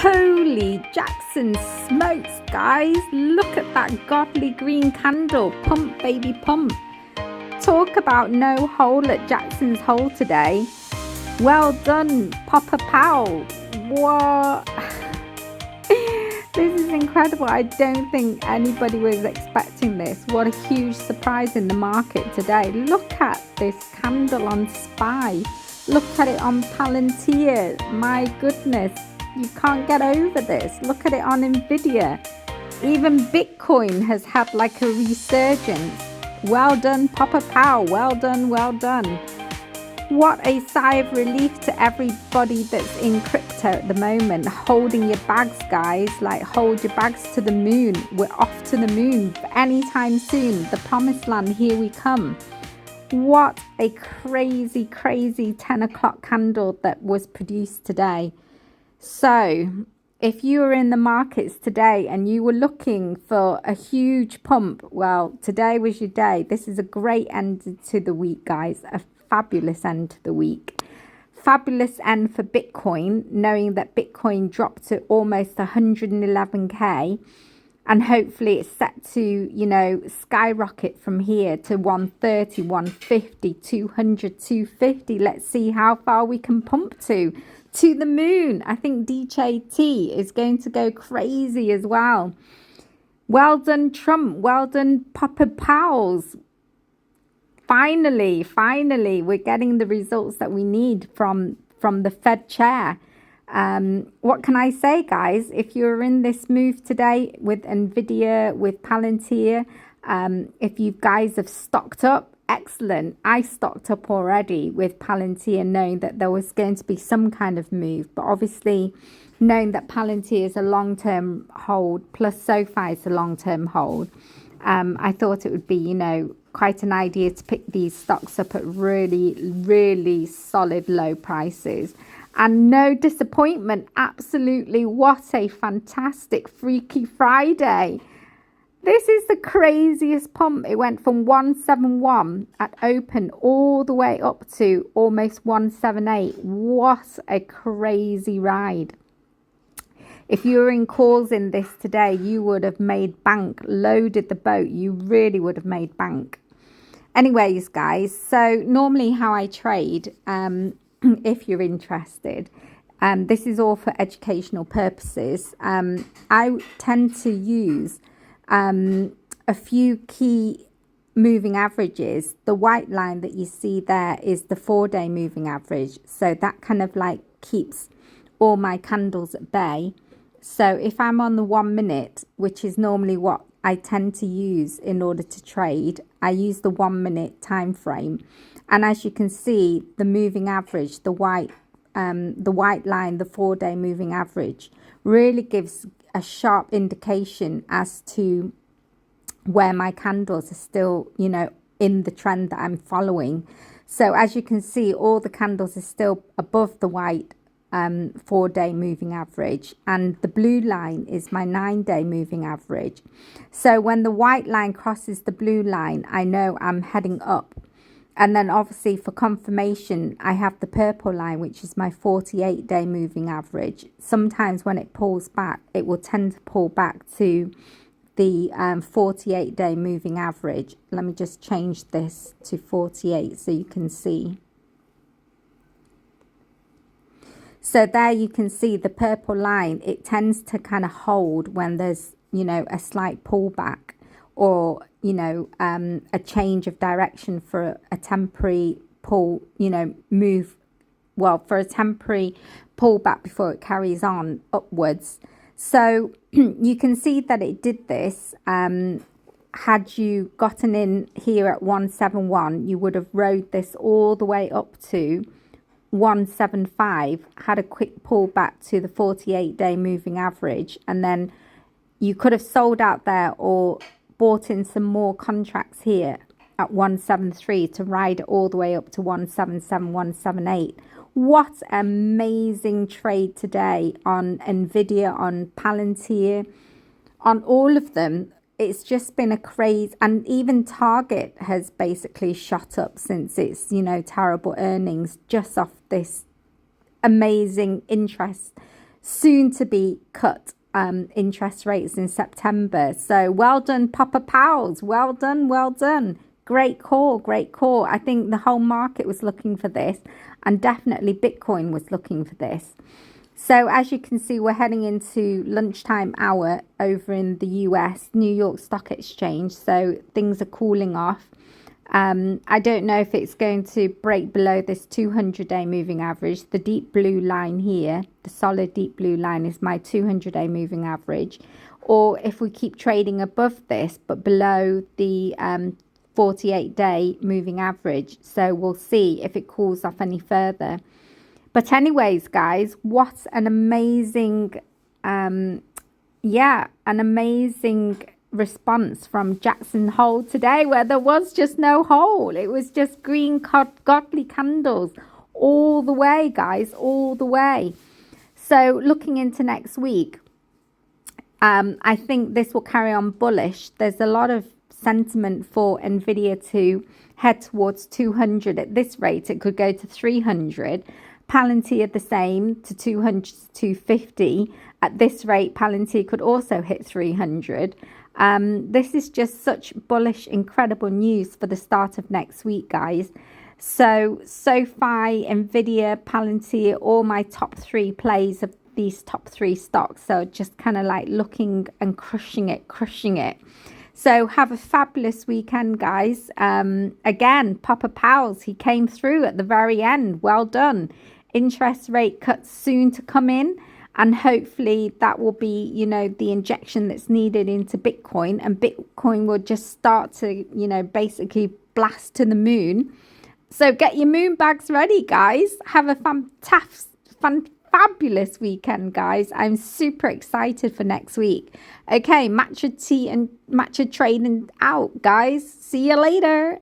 Holy Jackson smokes, guys. Look at that godly green candle. Pump, baby, pump. Talk about no hole at Jackson's Hole today. Well done, Papa Powell. What? This is incredible. I don't think anybody was expecting this. What a huge surprise in the market today. Look at this candle on SPY. Look at it on Palantir. My goodness. You can't get over this. Look at it on Nvidia. Even Bitcoin has had like a resurgence. Well done, Papa Powell. Well done, well done. What a sigh of relief to everybody that's in crypto at the moment. Holding your bags, guys. Like, hold your bags to the moon. We're off to the moon anytime soon. The promised land, here we come. What a crazy, crazy 10 o'clock candle that was produced today. So, if you were in the markets today and you were looking for a huge pump, well, today was your day. This is a great end to the week, guys. A fabulous end to the week. Fabulous end for Bitcoin, knowing that Bitcoin dropped to almost 111k. And hopefully it's set to, skyrocket from here to 130, 150, 200, 250. Let's see how far we can pump to the moon. I think DJT is going to go crazy as well. Well done, Trump. Well done, Papa Powell's. Finally, we're getting the results that we need from the Fed chair. What can I say, guys? If you're in this move today with Nvidia, with Palantir, if you guys have stocked up, excellent. I stocked up already with Palantir, knowing that there was going to be some kind of move, but obviously knowing that Palantir is a long-term hold plus SoFi is a long-term hold, I thought it would be, quite an idea to pick these stocks up at really, really solid low prices. And no disappointment, absolutely. What a fantastic Freaky Friday. This is the craziest pump. It went from 171 at open all the way up to almost 178. What a crazy ride. If you were in calls in this today, you would have made bank, loaded the boat. You really would have made bank. Anyways, guys, so normally how I trade, if you're interested, this is all for educational purposes. I tend to use a few key moving averages. The white line that you see there is the 4-day moving average. So that kind of like keeps all my candles at bay. So if I'm on the 1 minute, which is normally what I tend to use in order to trade, I use the 1 minute time frame. And as you can see, the moving average, the white line, the 4-day moving average, really gives a sharp indication as to where my candles are still, in the trend that I'm following. So as you can see, all the candles are still above the white 4-day moving average, and the blue line is my 9-day moving average. So when the white line crosses the blue line, I know I'm heading up. And then obviously for confirmation, I have the purple line, which is my 48-day moving average. Sometimes when it pulls back, it will tend to pull back to the 48-day moving average. Let me just change this to 48 so you can see. So there you can see the purple line. It tends to kind of hold when there's, a slight pullback or, a change of direction for a temporary move. Well, for a temporary pullback before it carries on upwards. So you can see that it did this. Had you gotten in here at 171, you would have rode this all the way up to 175, had a quick pullback to the 48-day moving average, and then you could have sold out there or bought in some more contracts here at 173 to ride it all the way up to 177, 178. What amazing trade today on Nvidia, on Palantir, on all of them. It's just been a craze, and even Target has basically shot up since its, terrible earnings, just off this amazing interest soon to be cut interest rates in September. So well done, Papa Powell's. Well done, well done. Great call, great call. I think the whole market was looking for this, and definitely Bitcoin was looking for this. So as you can see, we're heading into lunchtime hour over in the US, New York Stock Exchange. So things are cooling off. I don't know if it's going to break below this 200-day moving average. The deep blue line here, the solid deep blue line, is my 200-day moving average. Or if we keep trading above this, but below the 48-day moving average. So we'll see if it cools off any further. But anyways, guys, what an amazing, an amazing response from Jackson Hole today, where there was just no hole. It was just green godly candles all the way, guys, all the way. So looking into next week, I think this will carry on bullish. There's a lot of sentiment for Nvidia to head towards 200. At this rate, it could go to 300. Palantir the same, to 200 to 250. At this rate, Palantir could also hit 300. This is just such bullish, incredible news for the start of next week, guys. So SoFi, Nvidia, Palantir, all my top 3 plays of these top 3 stocks. So just kind of like looking and crushing it. So have a fabulous weekend, guys. Again, Papa Powell's, he came through at the very end. Well done. Interest rate cuts soon to come in. And hopefully that will be, you know, the injection that's needed into Bitcoin. And Bitcoin will just start to, you know, basically blast to the moon. So get your moon bags ready, guys. Have a fabulous weekend, guys. I'm super excited for next week. Okay, matcha tea and matcha trading out, guys. See you later.